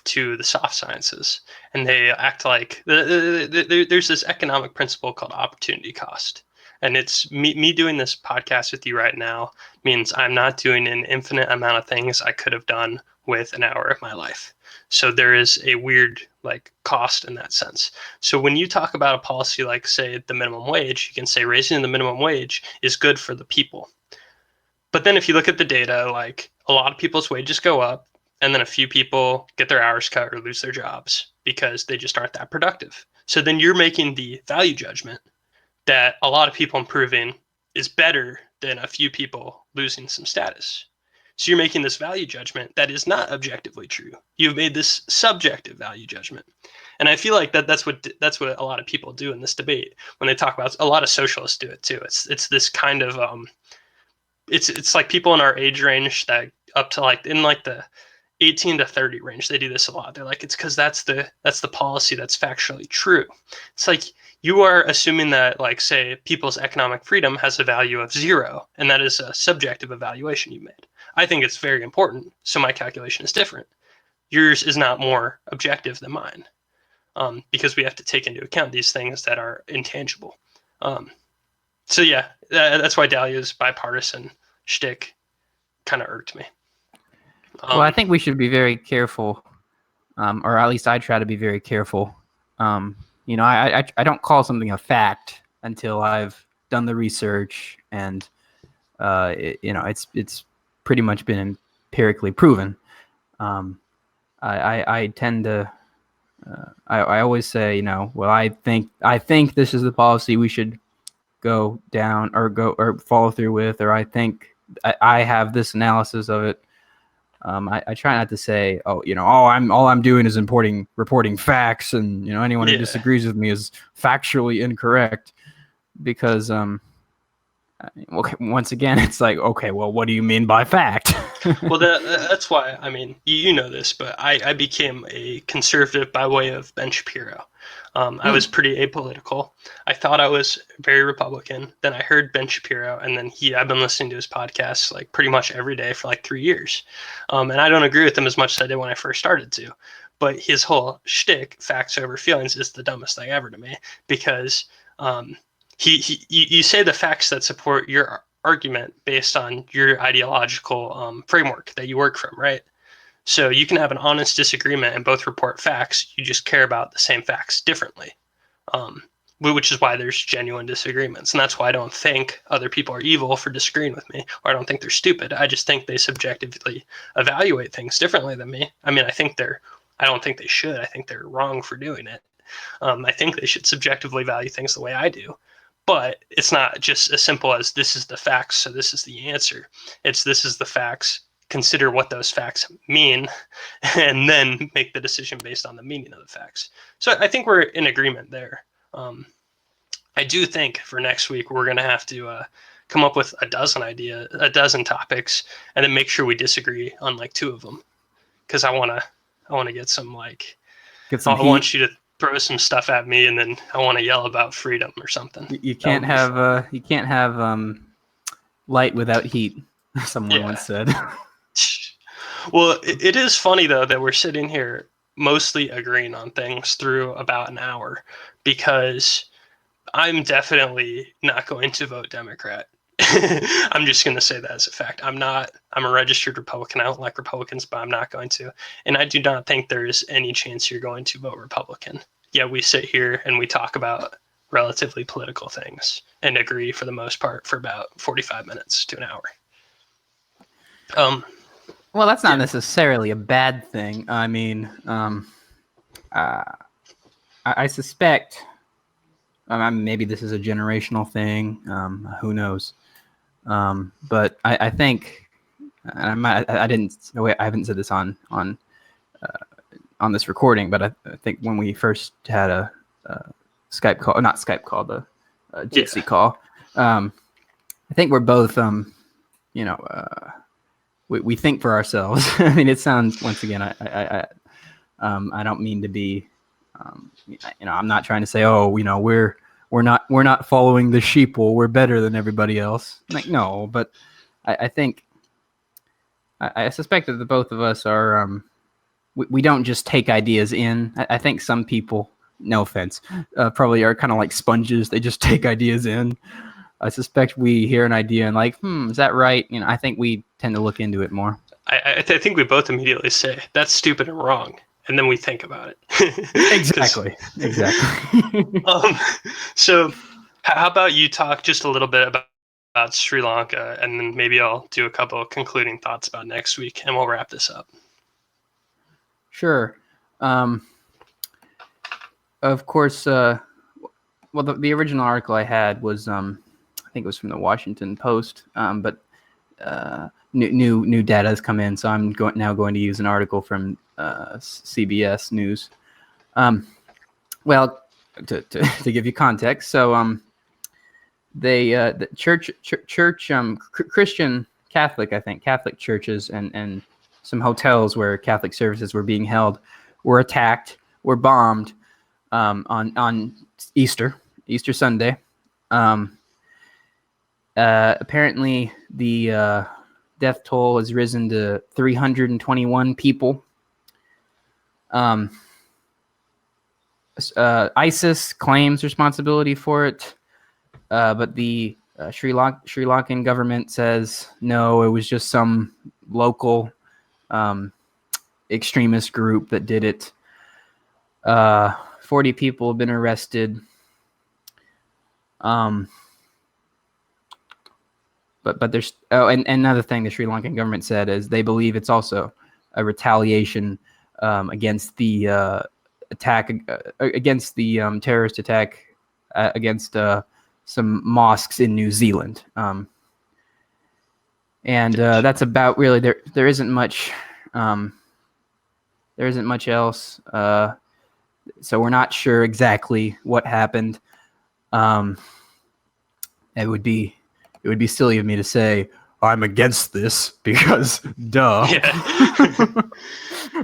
Speaker 1: to the soft sciences, and they act like there's this economic principle called opportunity cost. And it's me doing this podcast with you right now means I'm not doing an infinite amount of things I could have done with an hour of my life. So there is a weird cost in that sense. So when you talk about a policy like, say, the minimum wage, you can say raising the minimum wage is good for the people. But then if you look at the data, a lot of people's wages go up, and then a few people get their hours cut or lose their jobs because they just aren't that productive. So then you're making the value judgment that a lot of people improving is better than a few people losing some status. So you're making this value judgment that is not objectively true. You've made this subjective value judgment. And I feel like that's what a lot of people do in this debate when they talk about, a lot of socialists do it too. It's this kind of it's like people in our age range that up to like in like the 18 to 30 range, they do this a lot. They're like, it's because that's the policy that's factually true. It's like you are assuming that, like, say, people's economic freedom has a value of 0, and that is a subjective evaluation you made. I think it's very important, so my calculation is different. Yours is not more objective than mine, because we have to take into account these things that are intangible. So yeah, that's why Dalio's bipartisan shtick kind of irked me.
Speaker 2: Well, I think we should be very careful, or at least I try to be very careful. I don't call something a fact until I've done the research and it's pretty much been empirically proven. I tend to I always say, well, I think this is the policy we should go down or follow through with, or I think I have this analysis of it. I try not to say, all I'm doing is reporting facts, and anyone who disagrees with me is factually incorrect, because once again, it's like, okay, well, what do you mean by fact?
Speaker 1: Well, that's why, I mean, you know this, but I became a conservative by way of Ben Shapiro. I was pretty apolitical. I thought I was very Republican. Then I heard Ben Shapiro, and then I've been listening to his podcasts like pretty much every day for like 3 years. And I don't agree with him as much as I did when I first started to. But his whole shtick, facts over feelings, is the dumbest thing ever to me, because you say the facts that support your argument based on your ideological framework that you work from, right? So you can have an honest disagreement and both report facts. You just care about the same facts differently, which is why there's genuine disagreements. And that's why I don't think other people are evil for disagreeing with me, or I don't think they're stupid. I just think they subjectively evaluate things differently than me. I mean, I don't think they should. I think they're wrong for doing it. I think they should subjectively value things the way I do. But it's not just as simple as this is the facts, so this is the answer. It's this is the facts, consider what those facts mean, and then make the decision based on the meaning of the facts. So I think we're in agreement there. I do think for next week we're going to have to come up with a dozen topics, and then make sure we disagree on like 2 of them, because I want to get some I want you to throw some stuff at me, and then I want to yell about freedom or something.
Speaker 2: You can't have light without heat, someone once said.
Speaker 1: Well, it is funny though that we're sitting here mostly agreeing on things through about an hour, because I'm definitely not going to vote Democrat. I'm just going to say that as a fact. I'm a registered Republican. I don't like Republicans, but I'm not going to. And I do not think there is any chance you're going to vote Republican. Yeah, we sit here and we talk about relatively political things and agree for the most part for about 45 minutes to an hour.
Speaker 2: Well, that's not necessarily a bad thing. I mean, I suspect maybe this is a generational thing. Who knows? But I think I haven't said this on this recording, but I think when we first had a Skype call, not Skype call, the Jitsi call, I think we're both, we think for ourselves. I mean, it sounds, once again, I don't mean to be, I'm not trying to say, we're not following the sheeple. We're better than everybody else. Like, no, but I think I suspect that the both of us are. We don't just take ideas in. I think some people, no offense, probably are kind of like sponges. They just take ideas in. I suspect we hear an idea and like, is that right? I think we tend to look into it more.
Speaker 1: I think we both immediately say that's stupid and wrong, and then we think about it.
Speaker 2: Exactly.
Speaker 1: So how about you talk just a little bit about Sri Lanka, and then maybe I'll do a couple of concluding thoughts about next week, and we'll wrap this up.
Speaker 2: Sure. Of course, well, the original article I had was, I think it was from the Washington Post, but new data has come in, so I'm now going to use an article from CBS News. Well, to give you context, so the church Christian Catholic, I think Catholic churches and some hotels where Catholic services were being held were attacked, were bombed on Easter Sunday. Apparently, the death toll has risen to 321 people. ISIS claims responsibility for it, but the Sri Lankan government says no, it was just some local extremist group that did it. 40 people have been arrested. But there's and another thing the Sri Lankan government said is they believe it's also a retaliation against the attack against the terrorist attack against some mosques in New Zealand. And that's about really there isn't much else. So we're not sure exactly what happened. It would be silly of me to say I'm against this because duh.
Speaker 1: Yeah.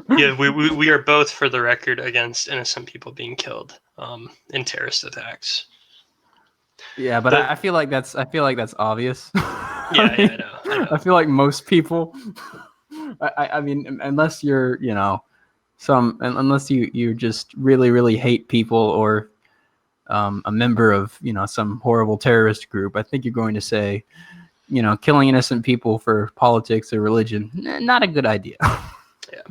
Speaker 1: Yeah, we are both, for the record, against innocent people being killed in terrorist attacks.
Speaker 2: Yeah, but I feel like that's obvious.
Speaker 1: Yeah, I know.
Speaker 2: I feel like most people. I mean, unless you're unless you just really hate people or a member of some horrible terrorist group, I think you're going to say killing innocent people for politics or religion, not a good idea.
Speaker 1: Yeah.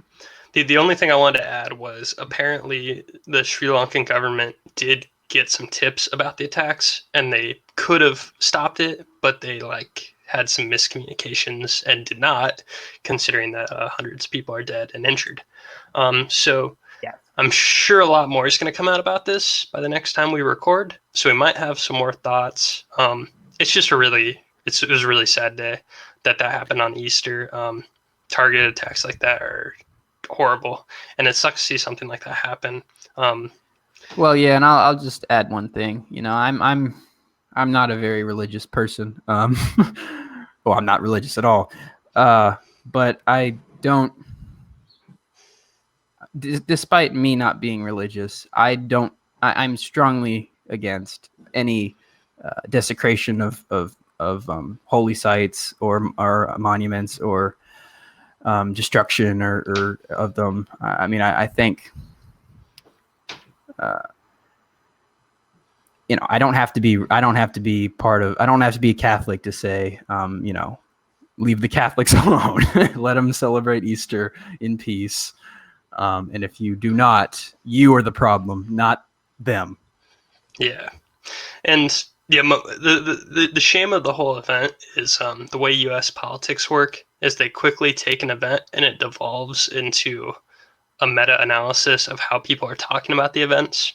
Speaker 1: The only thing I wanted to add was apparently the Sri Lankan government did get some tips about the attacks and they could have stopped it, but they had some miscommunications and did not, considering that hundreds of people are dead and injured. So yeah, I'm sure a lot more is going to come out about this by the next time we record. So we might have some more thoughts. It's just it was a really sad day that happened on Easter. Targeted attacks like that are horrible, and it sucks to see something like that happen.
Speaker 2: Well, yeah, and I'll just add one thing. I'm not a very religious person. Well, I'm not religious at all. But I don't. Despite me not being religious, I'm strongly against any desecration of holy sites or monuments or destruction or of them. I mean, I think I don't have to be a Catholic to say leave the Catholics alone. Let them celebrate Easter in peace. And if you do not, you are the problem, not them.
Speaker 1: Yeah, and yeah, the shame of the whole event is the way U.S. politics work is they quickly take an event and it devolves into a meta-analysis of how people are talking about the events.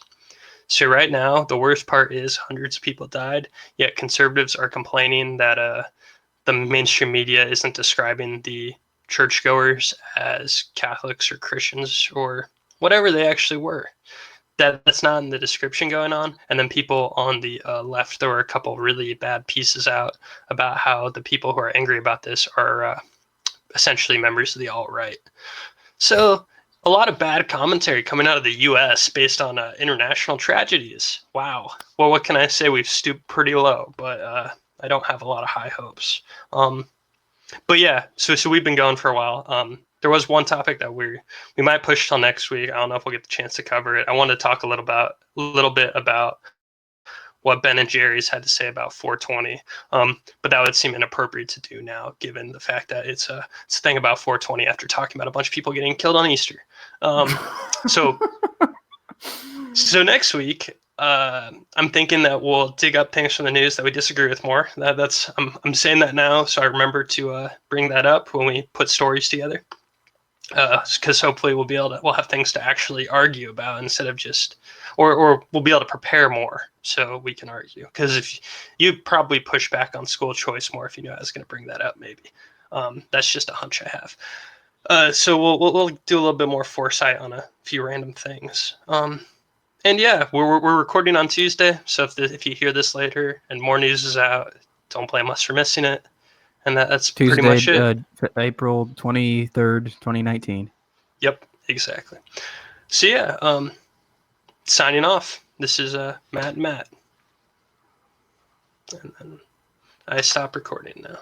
Speaker 1: So right now, the worst part is hundreds of people died, yet conservatives are complaining that the mainstream media isn't describing the churchgoers as Catholics or Christians or whatever they actually were. That's not in the description going on. And then people on the left, there were a couple really bad pieces out about how the people who are angry about this are essentially members of the alt-right. So a lot of bad commentary coming out of the U.S. based on international tragedies. Wow. Well, what can I say? We've stooped pretty low, but I don't have a lot of high hopes. But yeah, so we've been going for a while. There was one topic that we might push till next week. I don't know if we'll get the chance to cover it. I want to talk a little bit about what Ben and Jerry's had to say about 420. But that would seem inappropriate to do now, given the fact that it's a thing about 420 after talking about a bunch of people getting killed on Easter. So next week, I'm thinking that we'll dig up things from the news that we disagree with more. I'm saying that now, so I remember to bring that up when we put stories together. Because hopefully we'll have things to actually argue about instead of just, or we'll be able to prepare more so we can argue. Because if you probably push back on school choice more if you knew I was going to bring that up, maybe. That's just a hunch I have. So we'll do a little bit more foresight on a few random things. And yeah, we're recording on Tuesday, so if you hear this later and more news is out, don't blame us for missing it. And that's pretty
Speaker 2: Tuesday,
Speaker 1: much it.
Speaker 2: April 23rd, 2019.
Speaker 1: Yep, exactly. So yeah, signing off. This is Matt. And then I stop recording now.